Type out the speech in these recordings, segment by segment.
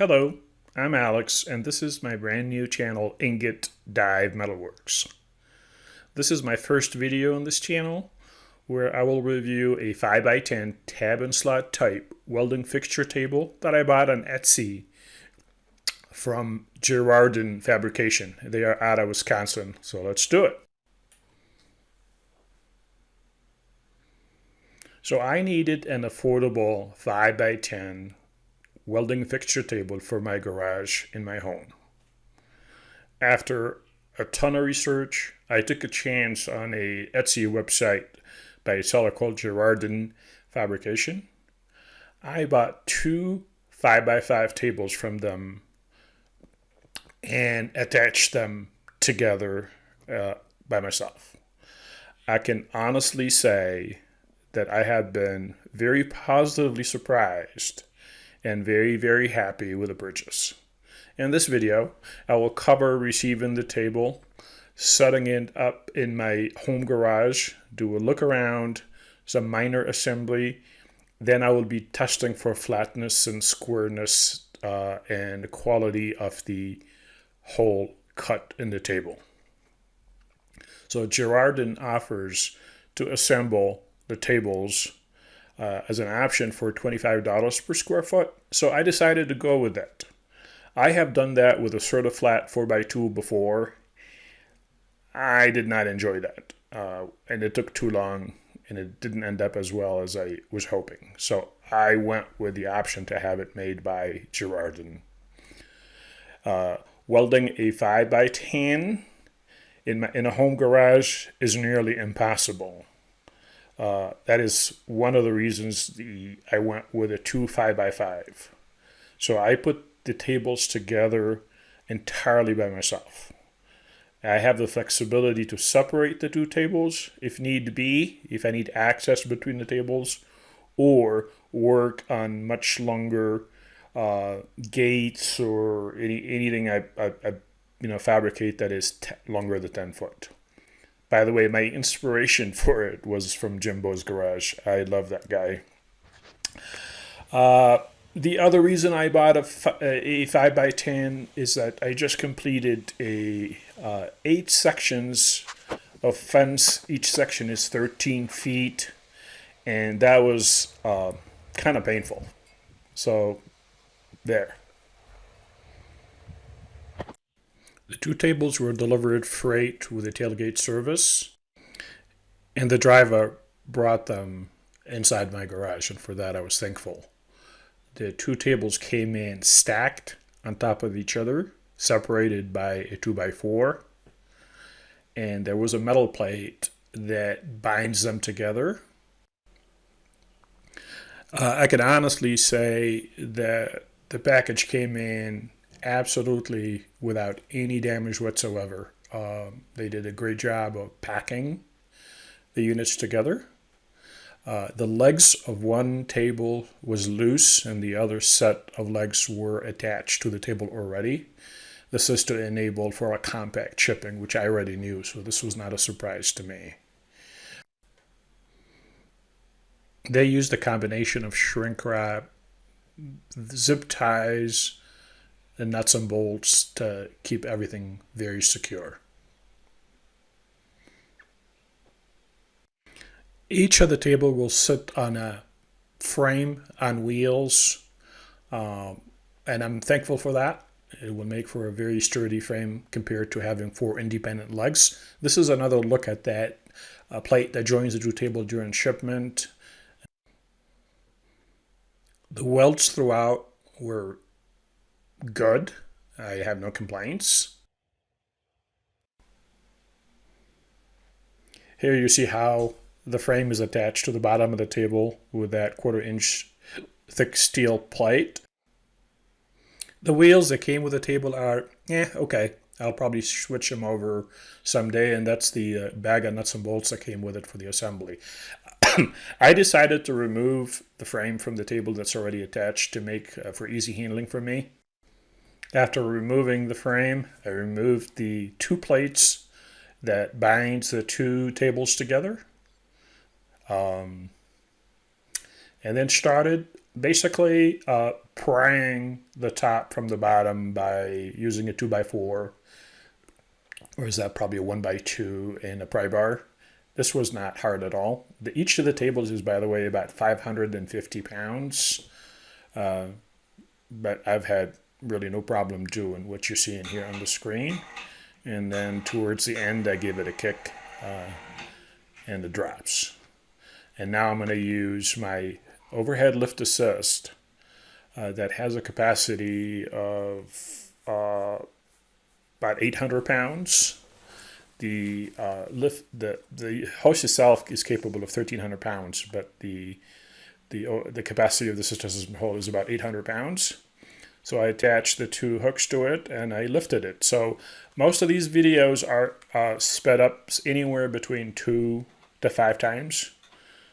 Hello, I'm Alex, and this is my brand new channel, Ingot Dive Metalworks. This is my first video on this channel, where I will review a 5x10 tab and slot type welding fixture table that I bought on Etsy from Gerarden Fabrication. They are out of Wisconsin, so let's do it. So I needed an affordable 5x10 welding fixture table for my garage in my home. After a ton of research, I took a chance on a Etsy website by a seller called Gerarden Fabrication. I bought two 5x5 tables from them and attached them together by myself. I can honestly say that I have been very positively surprised and very, very happy with the purchase. In this video, I will cover receiving the table, setting it up in my home garage, do a look around, some minor assembly, then I will be testing for flatness and squareness and the quality of the hole cut in the table. So Gerarden offers to assemble the tables as an option for $25 per square foot. So I decided to go with that. I have done that with a Certiflat 4x2 before. I did not enjoy that. And it took too long and it didn't end up as well as I was hoping. So I went with the option to have it made by Gerarden. Welding a 5x10 in a home garage is nearly impossible. That is one of the reasons I went with a 2 5x5. So I put the tables together entirely by myself. I have the flexibility to separate the two tables if need be, if I need access between the tables, or work on much longer gates or anything I fabricate that is longer than 10 foot. By the way, my inspiration for it was from Jimbo's Garage. I love that guy. The other reason I bought a 5x10 is that I just completed 8 sections of fence. Each section is 13 feet, and that was kind of painful. So, there. The two tables were delivered freight with a tailgate service, and the driver brought them inside my garage, and for that I was thankful. The two tables came in stacked on top of each other, separated by a 2x4, and there was a metal plate that binds them together. I can honestly say that the package came in absolutely without any damage whatsoever. They did a great job of packing the units together. The legs of one table was loose and the other set of legs were attached to the table already. This is to enable for a compact shipping, which I already knew, so this was not a surprise to me. They used a combination of shrink wrap, zip ties, and nuts and bolts to keep everything very secure. Each of the table will sit on a frame on wheels, and I'm thankful for that. It will make for a very sturdy frame compared to having 4 independent legs. This is another look at that plate that joins the two table during shipment. The welds throughout were good. I have no complaints. Here you see how the frame is attached to the bottom of the table with that 1/4 inch thick steel plate. The wheels that came with the table are, okay. I'll probably switch them over someday, and that's the bag of nuts and bolts that came with it for the assembly. I decided to remove the frame from the table that's already attached to make for easy handling for me. After removing the frame, I removed the 2 plates that binds the 2 tables together, and then started basically prying the top from the bottom by using a 2x4, or is that probably a 1x2 and a pry bar. This was not hard at all. Each of the tables is, by the way, about 550 pounds, but I've had really no problem doing what you're seeing here on the screen. And then towards the end, I give it a kick and it drops. And now I'm going to use my overhead lift assist that has a capacity of about 800 pounds. The the hoist itself is capable of 1,300 pounds, but the capacity of the system as a whole is about 800 pounds. So I attached the two hooks to it and I lifted it. So most of these videos are sped up anywhere between 2 to 5 times.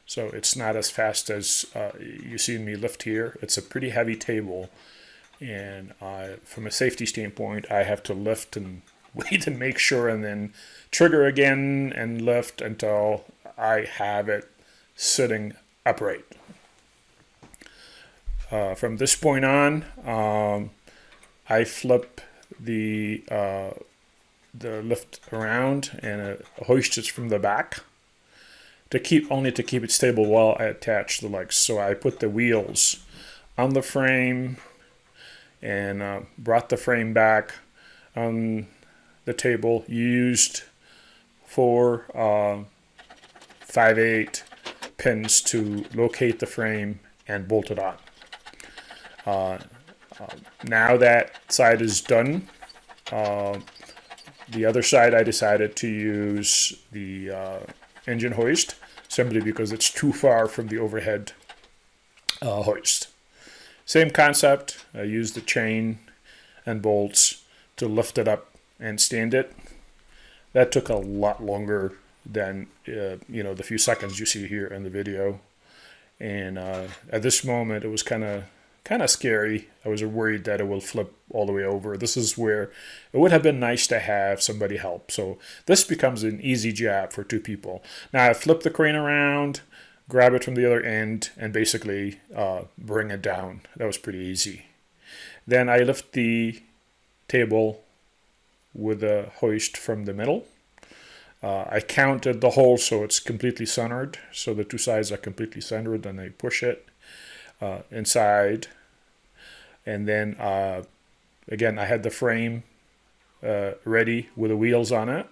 So it's not as fast as you see me lift here. It's a pretty heavy table. And from a safety standpoint, I have to lift and wait and make sure and then trigger again and lift until I have it sitting upright. From this point on, I flip the lift around and hoist it from the back to keep it stable while I attach the legs. So I put the wheels on the frame and brought the frame back on the table. Used 4 5/8 pins to locate the frame and bolt it on. Now that side is done, the other side I decided to use the engine hoist simply because it's too far from the overhead hoist. Same concept. I used the chain and bolts to lift it up and stand it. That took a lot longer than the few seconds you see here in the video. And at this moment, it was kind of scary. I was worried that it will flip all the way over. This is where it would have been nice to have somebody help. So this becomes an easy job for 2 people. Now I flip the crane around, grab it from the other end, and basically bring it down. That was pretty easy. Then I lift the table with a hoist from the middle. I counted the hole so it's completely centered. So the 2 sides are completely centered, and I push it inside. And then again, I had the frame ready with the wheels on it,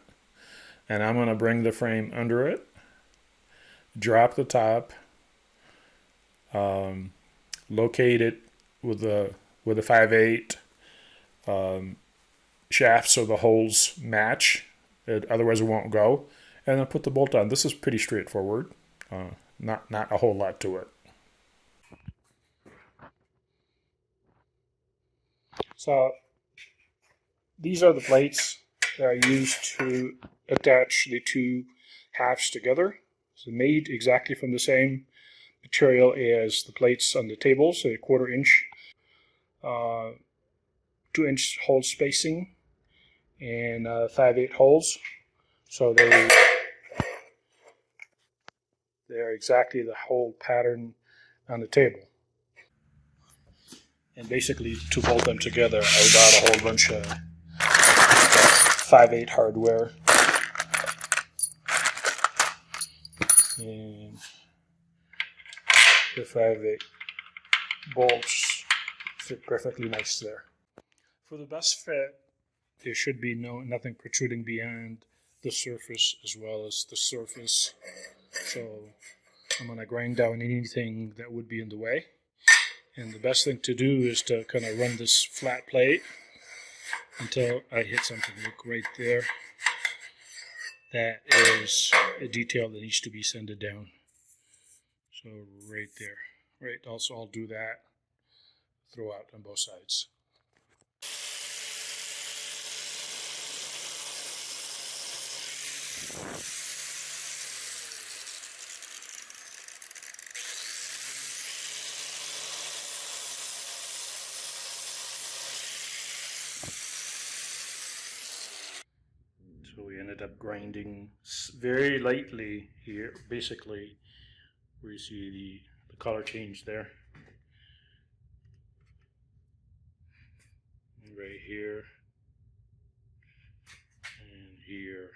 and I'm going to bring the frame under it, drop the top, locate it with a 5/8 shaft so the holes match. Otherwise it won't go. And then put the bolt on. This is pretty straightforward. Not a whole lot to it. So these are the plates that I used to attach the 2 halves together. So made exactly from the same material as the plates on the table, so a 1/4 inch, 2-inch hole spacing, and 5/8 holes. So they're exactly the hole pattern on the table. And basically, to bolt them together, I got a whole bunch of 5/8 hardware. And the 5/8 bolts fit perfectly nice there. For the best fit, there should be nothing protruding beyond the surface as well as the surface. So I'm going to grind down anything that would be in the way. And the best thing to do is to kind of run this flat plate until I hit something. Look right there. That is a detail that needs to be sanded down. So right there. Right, also I'll do that throughout on both sides. So we ended up grinding very lightly here, basically, where you see the color change there. right here and here.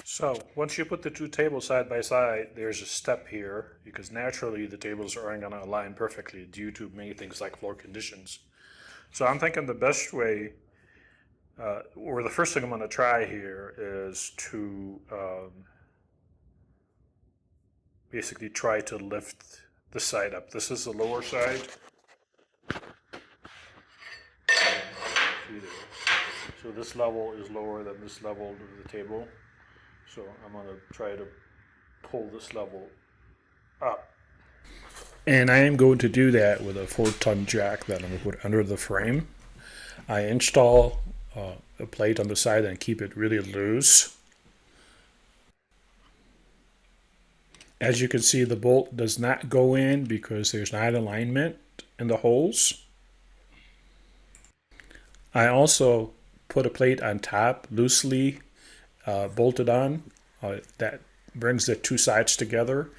So once you put the two tables side by side, there's a step here because naturally the tables aren't going to align perfectly due to many things like floor conditions. So I'm thinking the best way, or the first thing I'm going to try here is to basically try to lift the side up. This is the lower side. So this level is lower than this level of the table. So I'm going to try to pull this level up. And I am going to do that with a 4-ton jack that I'm going to put under the frame. I install a plate on the side and keep it really loose. As you can see, the bolt does not go in because there's not alignment in the holes. I also put a plate on top, loosely bolted on. That brings the two sides together.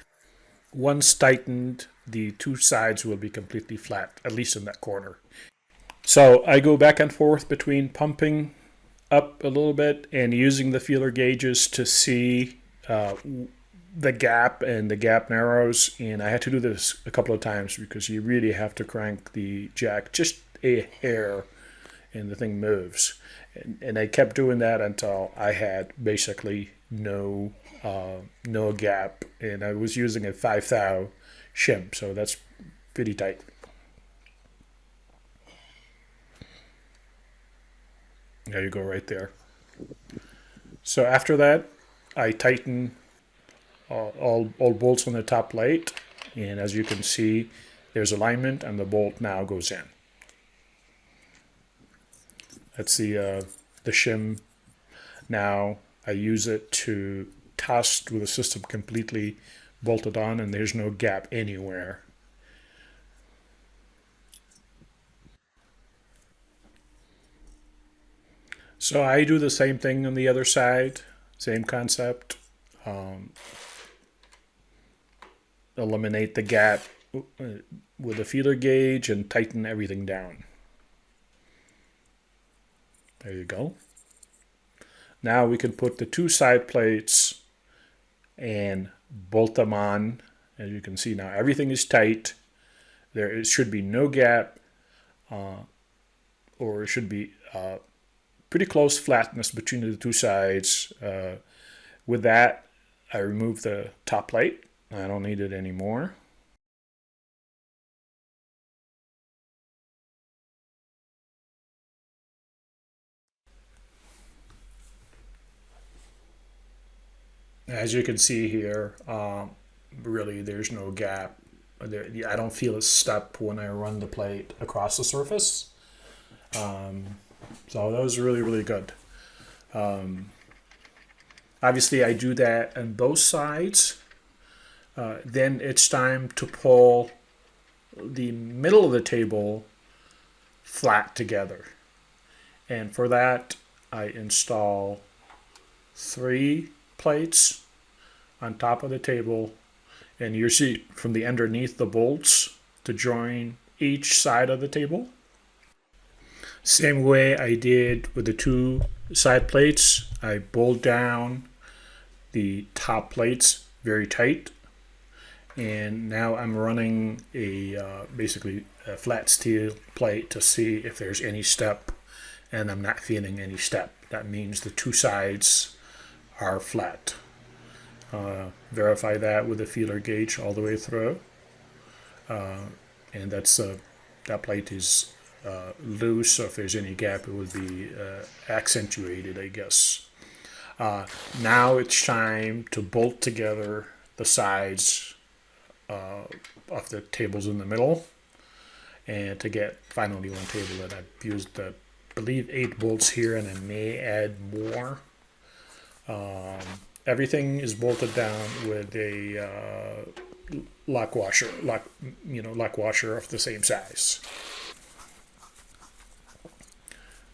Once tightened, the two sides will be completely flat, at least in that corner. So I go back and forth between pumping up a little bit and using the feeler gauges to see the gap, and the gap narrows. And I had to do this a couple of times because you really have to crank the jack just a hair and the thing moves. And I kept doing that until I had basically no gap, and I was using a 5 thou shim, so that's pretty tight. There you go, right there. So after that, I tighten all bolts on the top plate, and as you can see, there's alignment, and the bolt now goes in. That's the shim. Now I use it to test with the system completely bolted on, and there's no gap anywhere. So I do the same thing on the other side, same concept. Eliminate the gap with a feeler gauge and tighten everything down. There you go. Now we can put the two side plates and bolt them on. As you can see now, everything is tight. There should be no gap, or it should be pretty close flatness between the two sides. With that, I remove the top plate. I don't need it anymore. As you can see here, really there's no gap. I don't feel a step when I run the plate across the surface. So that was really, really good. Obviously, I do that on both sides. Then it's time to pull the middle of the table flat together. And for that, I install 3 plates on top of the table, and you see from the underneath the bolts to join each side of the table. Same way I did with the 2 side plates. I bolt down the top plates very tight, and now I'm running basically a flat steel plate to see if there's any step, and I'm not feeling any step. That means the 2 sides are flat. Verify that with a feeler gauge all the way through, and that plate is loose, so if there's any gap it would be accentuated, I guess. Now it's time to bolt together the sides of the tables in the middle, and to get finally one table. And I've used, I believe, 8 bolts here, and I may add more. Everything is bolted down with a lock washer of the same size.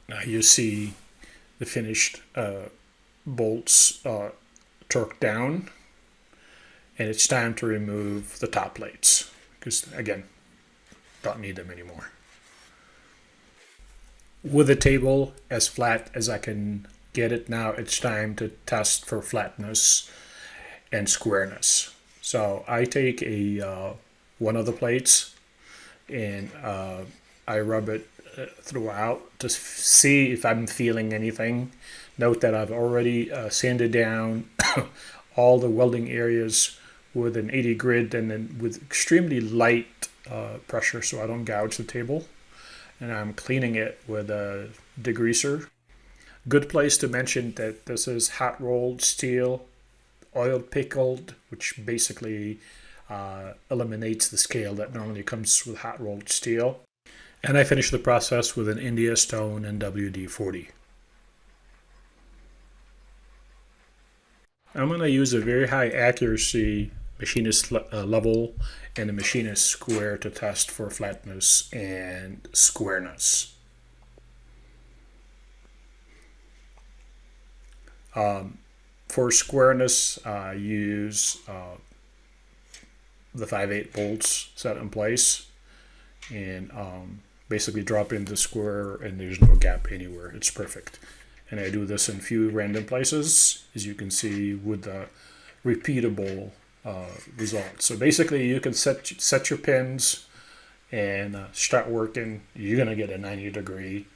Now you see the finished bolts torqued down, and it's time to remove the top plates, because again, don't need them anymore. With the table as flat as I can get it now, it's time to test for flatness and squareness. So I take one of the plates and I rub it throughout to see if I'm feeling anything. Note that I've already sanded down all the welding areas with an 80 grit and then with extremely light pressure so I don't gouge the table. And I'm cleaning it with a degreaser. Good place to mention that this is hot rolled steel, oil pickled, which basically eliminates the scale that normally comes with hot rolled steel. And I finish the process with an India stone and WD-40. I'm going to use a very high accuracy machinist level and a machinist square to test for flatness and squareness. For squareness, I use the 5/8 bolts set in place and basically drop in the square and there's no gap anywhere. It's perfect. And I do this in a few random places, as you can see with the repeatable results. So basically you can set your pins and start working. You're going to get a 90-degree.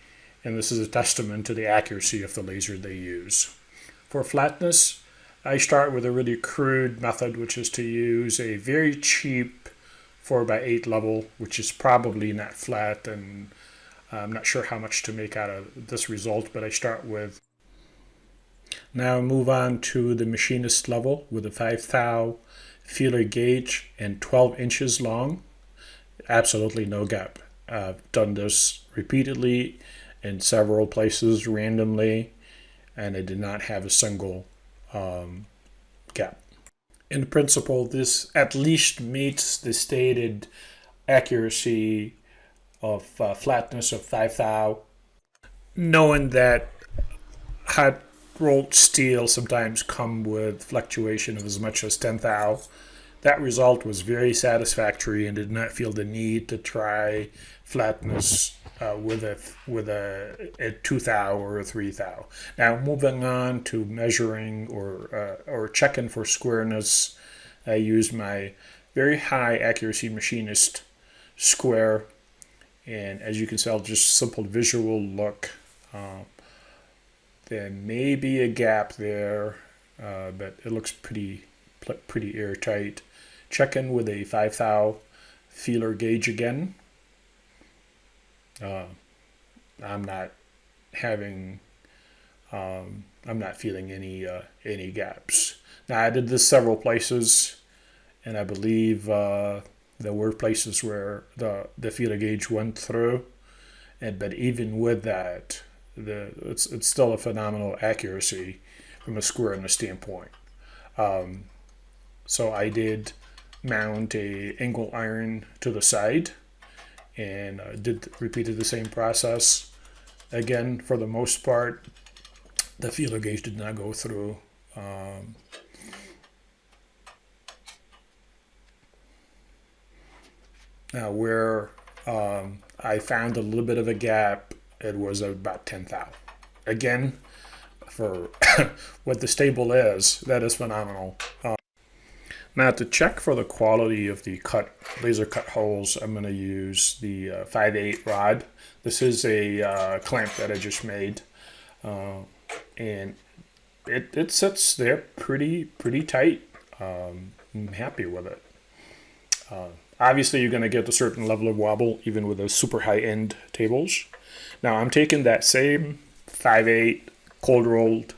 And this is a testament to the accuracy of the laser they use. For flatness, I start with a really crude method, which is to use a very cheap 4x8 level, which is probably not flat, and I'm not sure how much to make out of this result, but I start with. Now move on to the machinist level with a 5 thou feeler gauge and 12 inches long. Absolutely no gap. I've done this repeatedly in several places randomly, and I did not have a single gap. In principle, this at least meets the stated accuracy of flatness of 5 thou. Knowing that hot rolled steel sometimes come with fluctuation of as much as 10 thou, that result was very satisfactory and did not feel the need to try flatness with a 2 thou or a 3 thou. Now moving on to measuring or checking for squareness, I use my very high accuracy machinist square, and as you can tell, just simple visual look. There may be a gap there, but it looks pretty airtight. Check in with a 5 thou feeler gauge again. I'm not feeling any gaps. Now I did this several places, and I believe there were places where the feeler gauge went through, but even with that, it's still a phenomenal accuracy from a squareness standpoint. So I did mount a angle iron to the side and repeated the same process. Again, for the most part, the feeler gauge did not go through. Now where I found a little bit of a gap, it was about 10 thou. Again, for what the stable is, that is phenomenal. Now to check for the quality of the laser cut holes, I'm going to use the 5/8 rod. This is a clamp that I just made, and it sits there pretty tight. I'm happy with it. Obviously, you're going to get a certain level of wobble even with those super high-end tables. Now I'm taking that same 5/8 cold rolled,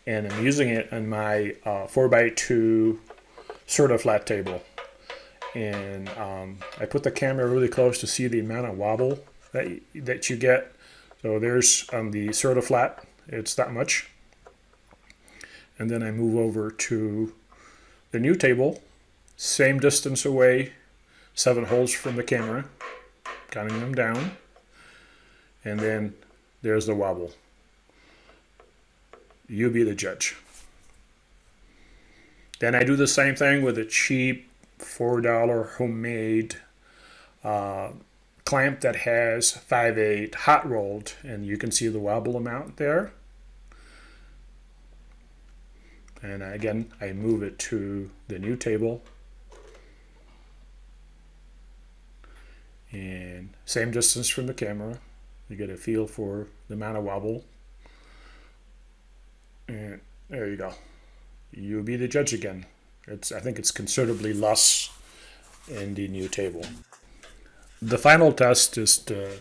and I'm using it on my 4x2 sort of flat table, and I put the camera really close to see the amount of wobble that you get. So there's the sort of flat, it's that much, and then I move over to the new table, same distance away, 7 holes from the camera, counting them down, and then there's the wobble. You be the judge. Then I do the same thing with a cheap $4 homemade clamp that has 5/8 hot rolled, and you can see the wobble amount there. And again, I move it to the new table. And same distance from the camera. You get a feel for the amount of wobble. And there you go. You'll be the judge again. I think it's considerably less in the new table. The final test is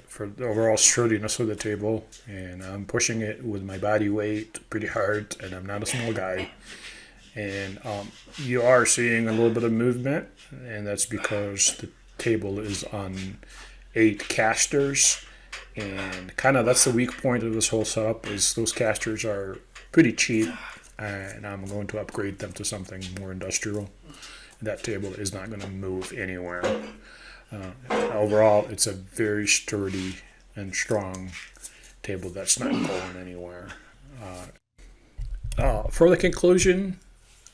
for the overall sturdiness of the table, and I'm pushing it with my body weight pretty hard, and I'm not a small guy. And you are seeing a little bit of movement, and that's because the table is on 8 casters, and kind of that's the weak point of this whole setup is those casters are pretty cheap, and I'm going to upgrade them to something more industrial. That table is not going to move anywhere. Overall, it's a very sturdy and strong table that's not going anywhere. For the conclusion,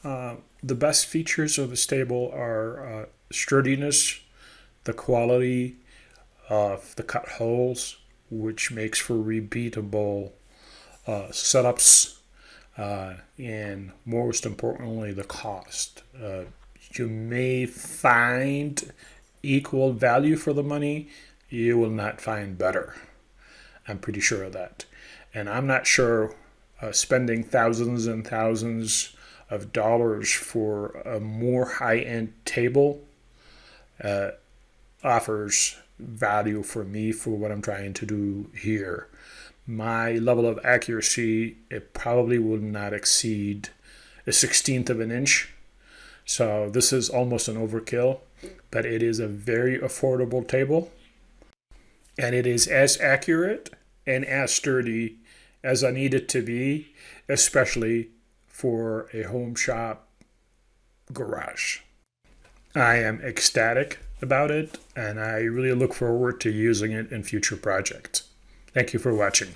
the best features of this table are sturdiness, the quality of the cut holes, which makes for repeatable setups, and most importantly, the cost. You may find equal value for the money. You will not find better. I'm pretty sure of that. And I'm not sure spending thousands and thousands of dollars for a more high-end table offers value for me for what I'm trying to do here. My level of accuracy, it probably will not exceed a 1/16 of an inch. So this is almost an overkill, but it is a very affordable table, and it is as accurate and as sturdy as I need it to be, especially for a home shop garage. I am ecstatic about it, and I really look forward to using it in future projects. Thank you for watching.